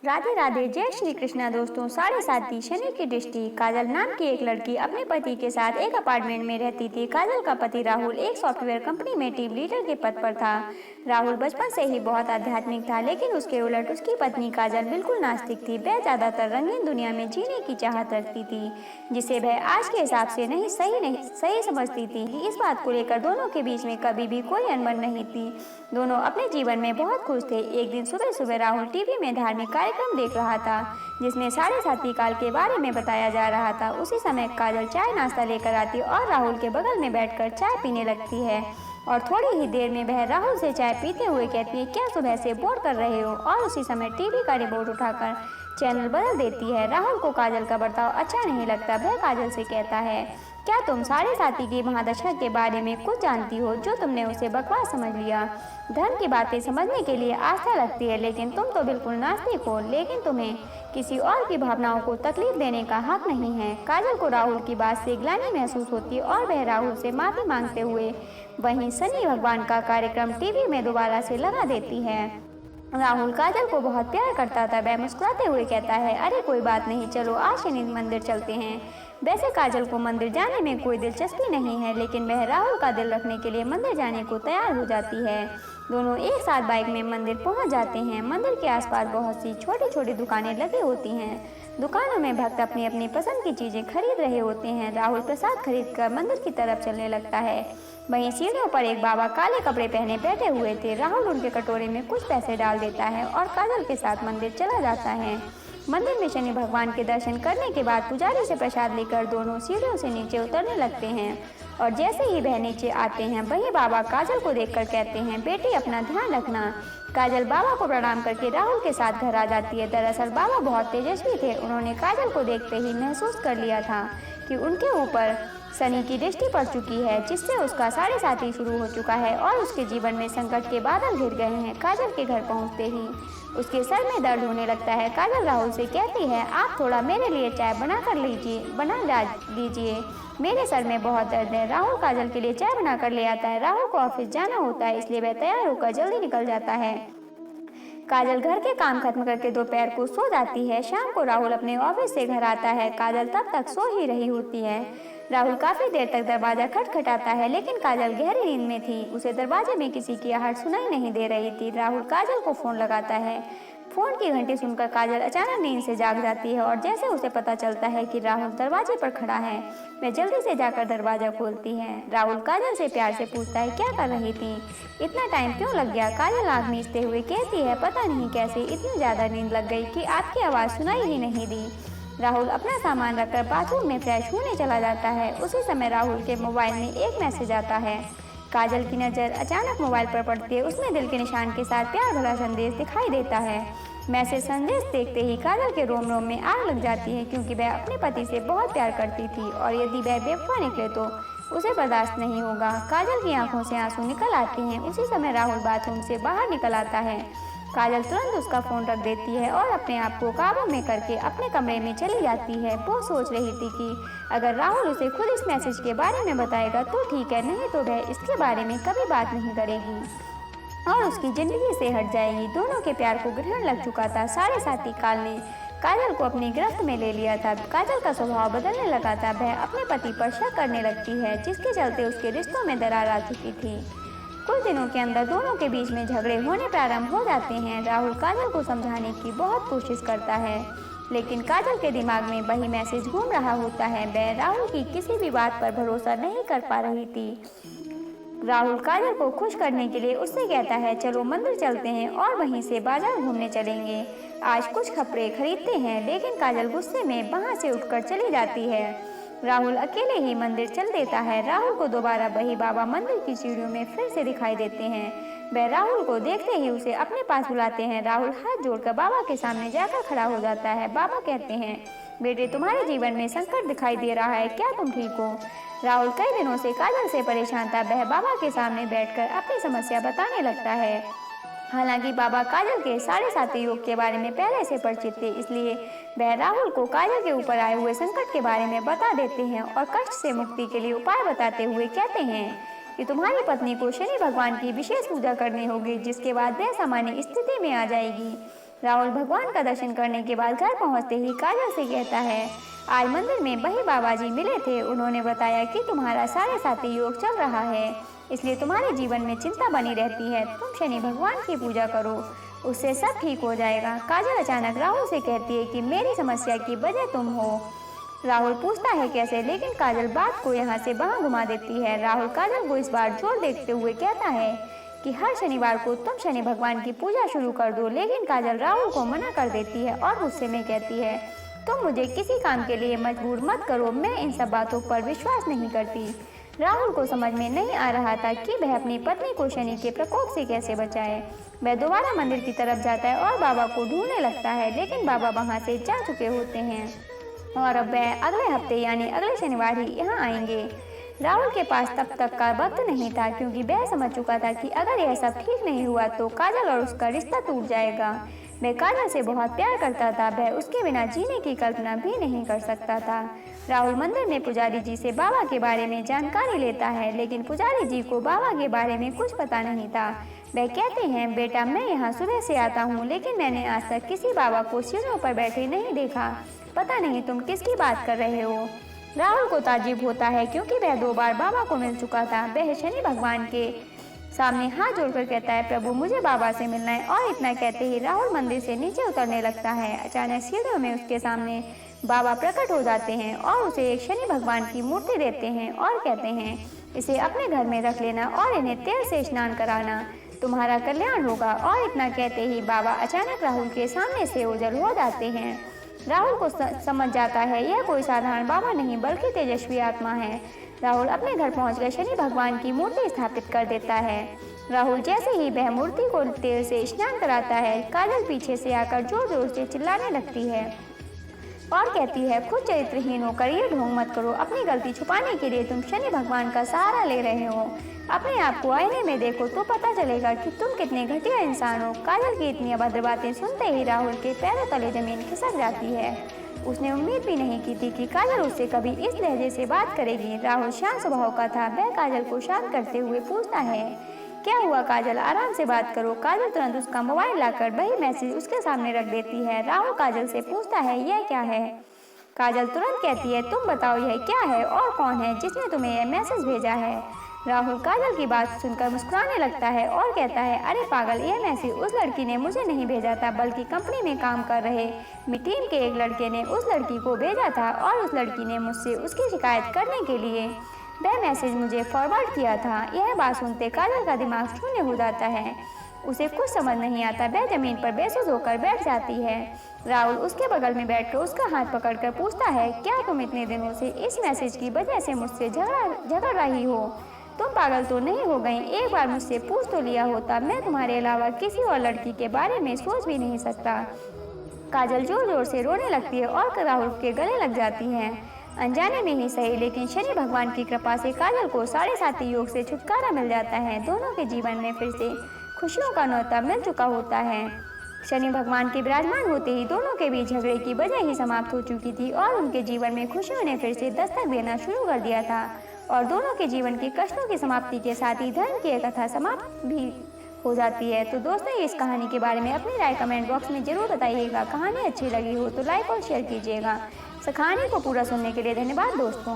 राधे राधे। जय श्री कृष्णा दोस्तों। साढ़े साथी शनि की दृष्टि। काजल नाम की एक लड़की अपने पति के साथ एक अपार्टमेंट में रहती थी। काजल का पति राहुल एक सॉफ्टवेयर कंपनी में टीम लीडर के पद पर था। राहुल बचपन से ही बहुत आध्यात्मिक था, लेकिन उसके उलट उसकी पत्नी काजल बिल्कुल नास्तिक थी। वह ज्यादातर रंगीन दुनिया में जीने की चाहत रखती थी, जिसे वह आज के हिसाब से नहीं सही समझती थी। इस बात को लेकर दोनों के बीच में कभी भी कोई अनबन नहीं थी। दोनों अपने जीवन में बहुत खुश थे। एक दिन सुबह सुबह राहुल टीवी में धार्मिक कार्यक्रम देख रहा था, जिसमें साढ़े साती काल के बारे में बताया जा रहा था। उसी समय काजल चाय नाश्ता लेकर आती और राहुल के बगल में बैठकर चाय पीने लगती है, और थोड़ी ही देर में वह राहुल से चाय पीते हुए कहती है, क्या सुबह से बोर कर रहे हो? और उसी समय टीवी का रिमोट उठाकर चैनल बदल देती है। राहुल को काजल का बर्ताव अच्छा नहीं लगता। वह काजल से कहता है, क्या तुम साढ़े साती की महादशा के बारे में कुछ जानती हो? जो तुमने उसे बकवास समझ लिया। धर्म की बातें समझने के लिए आस्था लगती है, लेकिन तुम तो बिल्कुल नास्तिक हो। लेकिन तुम्हें किसी और की भावनाओं को तकलीफ देने का हक नहीं है। काजल को राहुल की बात से ग्लानि महसूस होती और वह राहुल से माफी मांगते हुए वहीं शनि भगवान का कार्यक्रम टीवी में दोबारा से लगा देती है। राहुल काजल को बहुत प्यार करता था। वह मुस्कुराते हुए कहता है, अरे कोई बात नहीं, चलो आज शनि मंदिर चलते हैं। वैसे काजल को मंदिर जाने में कोई दिलचस्पी नहीं है, लेकिन वह राहुल का दिल रखने के लिए मंदिर जाने को तैयार हो जाती है। दोनों एक साथ बाइक में मंदिर पहुंच जाते हैं। मंदिर के आसपास बहुत सी छोटी छोटी दुकानें लगी होती हैं। दुकानों में भक्त अपनी अपनी पसंद की चीजें खरीद रहे होते हैं। राहुल प्रसाद खरीदकर मंदिर की तरफ चलने लगता है। वहीं सीढ़ियों पर एक बाबा काले कपड़े पहने बैठे हुए थे। राहुल उनके कटोरे में कुछ पैसे डाल देता है और काजल के साथ मंदिर चला जाता है। मंदिर में शनि भगवान के दर्शन करने के बाद पुजारी से प्रसाद लेकर दोनों सीढ़ियों से नीचे उतरने लगते हैं, और जैसे ही वह नीचे आते हैं वही बाबा काजल को देखकर कहते हैं, बेटी अपना ध्यान रखना। काजल बाबा को प्रणाम करके राहुल के साथ घर आ जाती है। दरअसल बाबा बहुत तेजस्वी थे। उन्होंने काजल को देखते ही महसूस कर लिया था कि उनके ऊपर शनि की दृष्टि पड़ चुकी है, जिससे उसका साढ़े साती शुरू हो चुका है और उसके जीवन में संकट के बादल घिर गए हैं। काजल के घर पहुंचते ही उसके सर में दर्द होने लगता है। काजल राहुल से कहती है, आप थोड़ा मेरे लिए चाय बना दीजिए, मेरे सर में बहुत दर्द है। राहुल काजल के लिए चाय बनाकर ले आता है। राहुल को ऑफिस जाना होता है, इसलिए वह तैयार होकर जल्दी निकल जाता है। काजल घर के काम खत्म करके दोपहर को सो जाती है। शाम को राहुल अपने ऑफिस से घर आता है। काजल तब तक सो ही रही होती है। राहुल काफी देर तक दरवाजा खटखटाता है, लेकिन काजल गहरी नींद में थी। उसे दरवाजे में किसी की आहट सुनाई नहीं दे रही थी। राहुल काजल को फोन लगाता है। फोन की घंटी सुनकर काजल अचानक नींद से जाग जाती है, और जैसे उसे पता चलता है कि राहुल दरवाजे पर खड़ा है, वह जल्दी से जाकर दरवाजा खोलती है। राहुल काजल से प्यार से पूछता है, क्या कर रही थी? इतना टाइम क्यों लग गया? काजल आँख मीचते हुए कहती है, पता नहीं कैसे इतनी ज्यादा नींद लग गई कि आपकी आवाज़ सुनाई ही नहीं दी। राहुल अपना सामान रखकर बाथरूम में फ्रेश होने चला जाता है। उसी समय राहुल के मोबाइल में एक मैसेज आता है। काजल की नज़र अचानक मोबाइल पर पड़ती है। उसमें दिल के निशान के साथ प्यार भरा संदेश दिखाई देता है। मैसेज संदेश देखते ही काजल के रोम रोम में आग लग जाती है, क्योंकि वह अपने पति से बहुत प्यार करती थी, और यदि वह बेवफा निकले तो उसे बर्दाश्त नहीं होगा। काजल की आंखों से आंसू निकल आते हैं। उसी समय राहुल बाथरूम से बाहर निकल आता है। काजल तुरंत उसका फोन रख देती है और अपने आप को काबू में करके अपने कमरे में चली जाती है। वो सोच रही थी कि अगर राहुल उसे खुद इस मैसेज के बारे में बताएगा तो ठीक है, नहीं तो वह इसके बारे में कभी बात नहीं करेगी और उसकी जिंदगी से हट जाएगी। दोनों के प्यार को ग्रहण लग चुका था। साढ़े साती काल ने काजल को अपनी गिरफ्त में ले लिया था। काजल का स्वभाव बदलने लगा था। वह अपने पति पर शक करने लगती है, जिसके चलते उसके रिश्तों में दरार आ चुकी थी। कुछ दिनों के अंदर दोनों के बीच में झगड़े होने प्रारंभ हो जाते हैं। राहुल काजल को समझाने की बहुत कोशिश करता है, लेकिन काजल के दिमाग में वही मैसेज घूम रहा होता है। वह राहुल की किसी भी बात पर भरोसा नहीं कर पा रही थी। राहुल काजल को खुश करने के लिए उससे कहता है, चलो मंदिर चलते हैं और वहीं से बाजार घूमने चलेंगे। आज कुछ कपड़े खरीदते हैं। लेकिन काजल गुस्से में वहां से उठकर चली जाती है। राहुल अकेले ही मंदिर चल देता है। राहुल को दोबारा वही बाबा मंदिर की सीढ़ियों में फिर से दिखाई देते हैं। वह राहुल को देखते ही उसे अपने पास बुलाते हैं। राहुल हाथ जोड़कर बाबा के सामने जाकर खड़ा हो जाता है। बाबा कहते हैं, बेटे तुम्हारे जीवन में संकट दिखाई दे रहा है, क्या तुम ठीक हो? राहुल कई दिनों से काजल से परेशान था। वह बाबा के सामने बैठकर अपनी समस्या बताने लगता है। हालांकि बाबा काजल के साढ़े साती योग के बारे में पहले से परिचित थे, इसलिए वह राहुल को काजल के ऊपर आए हुए संकट के बारे में बता देते हैं और कष्ट से मुक्ति के लिए उपाय बताते हुए कहते हैं कि तुम्हारी पत्नी को शनि भगवान की विशेष पूजा करनी होगी, जिसके बाद वह सामान्य स्थिति में आ जाएगी। राहुल भगवान का दर्शन करने के बाद घर पहुंचते ही काजल से कहता है, आज मंदिर में वही बाबा जी मिले थे। उन्होंने बताया कि तुम्हारा 7.5 योग चल रहा है, इसलिए तुम्हारे जीवन में चिंता बनी रहती है। तुम शनि भगवान की पूजा करो, उससे सब ठीक हो जाएगा। काजल अचानक राहुल से कहती है कि मेरी समस्या की वजह तुम हो। राहुल पूछता है कैसे, लेकिन काजल बात को यहाँ से वहाँ घुमा देती है। राहुल काजल को इस बार जोर देते हुए कहता है कि हर शनिवार को तुम शनि भगवान की पूजा शुरू कर दो, लेकिन काजल राहुल को मना कर देती है और गुस्से में कहती है, तुम मुझे किसी काम के लिए मजबूर मत करो, मैं इन सब बातों पर विश्वास नहीं करती। राहुल को समझ में नहीं आ रहा था कि वह अपनी पत्नी को शनि के प्रकोप से कैसे बचाए। वह दोबारा मंदिर की तरफ जाता है और बाबा को ढूंढने लगता है, लेकिन बाबा वहां से जा चुके होते हैं और अब वह अगले हफ्ते यानी अगले शनिवार ही यहाँ आएंगे। राहुल के पास तब तक का वक्त नहीं था, क्योंकि वह समझ चुका था कि अगर यह सब ठीक नहीं हुआ तो काजल और उसका रिश्ता टूट जाएगा। वह काजल से बहुत प्यार करता था, वह उसके बिना जीने की कल्पना भी नहीं कर सकता था। राहुल मंदिर में पुजारी जी से बाबा के बारे में जानकारी लेता है, लेकिन पुजारी जी को बाबा के बारे में कुछ पता नहीं था। वह कहते हैं, बेटा मैं यहाँ सुबह से आता हूँ, लेकिन मैंने आज तक किसी बाबा को सीढ़ियों पर बैठे नहीं देखा। पता नहीं तुम किसकी बात कर रहे हो। राहुल को ताज्जुब होता है, क्योंकि वह 2 बार बाबा को मिल चुका था। वह शनि भगवान के सामने हाथ जोड़कर कहता है, प्रभु मुझे बाबा से मिलना है। और इतना कहते ही राहुल मंदिर से नीचे उतरने लगता है। अचानक सीढ़ियों में उसके सामने बाबा प्रकट हो जाते हैं और उसे एक शनि भगवान की मूर्ति देते हैं और कहते हैं, इसे अपने घर में रख लेना और इन्हें तेल से स्नान कराना, तुम्हारा कल्याण होगा। और इतना कहते ही बाबा अचानक राहुल के सामने से ओझल हो जाते हैं। राहुल को समझ जाता है यह कोई साधारण बाबा नहीं बल्कि तेजस्वी आत्मा है। राहुल अपने घर पहुंचकर शनि भगवान की मूर्ति स्थापित कर देता है। राहुल जैसे ही वह मूर्ति को तेल से स्नान कराता है, काजल पीछे से आकर जोर जोर से चिल्लाने लगती है और कहती है, खुद चरित्रहीन होकर ये ढोंग मत करो। अपनी गलती छुपाने के लिए तुम शनि भगवान का सहारा ले रहे हो। अपने आप को आईने में देखो तो पता चलेगा कि तुम कितने घटिया इंसान हो। काजल की इतनी अभद्र बातें सुनते ही राहुल के पैरों तले जमीन खिसक जाती है। उसने उम्मीद भी नहीं की थी कि काजल उससे कभी इस लहजे से बात करेगी। राहुल शांत स्वभाव का था। वह काजल को शांत करते हुए पूछता है, क्या हुआ काजल, आराम से बात करो। काजल तुरंत उसका मोबाइल लाकर वही मैसेज उसके सामने रख देती है। राहुल काजल से पूछता है, यह क्या है। काजल तुरंत कहती है, तुम बताओ यह क्या है और कौन है जिसने तुम्हें यह मैसेज भेजा है। राहुल काजल की बात सुनकर मुस्कुराने लगता है और कहता है, अरे पागल, यह मैसेज उस लड़की ने मुझे नहीं भेजा था, बल्कि कंपनी में काम कर रहे टीम के एक लड़के ने उस लड़की को भेजा था और उस लड़की ने मुझसे उसकी शिकायत करने के लिए वह मैसेज मुझे फॉरवर्ड किया था। यह बात सुनते काजल का दिमाग शून्य हो जाता है। उसे कुछ समझ नहीं आता। वह जमीन पर बेसुध होकर बैठ जाती है। राहुल उसके बगल में बैठकर उसका हाथ पकड़कर पूछता है, क्या तुम इतने दिनों से इस मैसेज की वजह से मुझसे झगड़ रही हो? तुम पागल तो नहीं हो गई? एक बार मुझसे पूछ तो लिया होता, मैं तुम्हारे अलावा किसी और लड़की के बारे में सोच भी नहीं सकता। काजल जोर जोर से रोने लगती है और राहुल के गले लग जाती है। अनजाने में ही सही, लेकिन शनि भगवान की कृपा से काजल को 7.5 योग से छुटकारा मिल जाता है। दोनों के जीवन में फिर से खुशियों का न्योता मिल चुका होता है। शनि भगवान के विराजमान होते ही दोनों के बीच झगड़े की वजह ही समाप्त हो चुकी थी और उनके जीवन में खुशियों ने फिर से दस्तक देना शुरू कर दिया था और दोनों के जीवन के कष्टों की समाप्ति के साथ ही धर्म की कथा समाप्त भी हो जाती है। तो दोस्तों, इस कहानी के बारे में अपनी राय कमेंट बॉक्स में जरूर बताइएगा। कहानी अच्छी लगी हो तो लाइक और शेयर कीजिएगा। कहानी को पूरा सुनने के लिए धन्यवाद दोस्तों।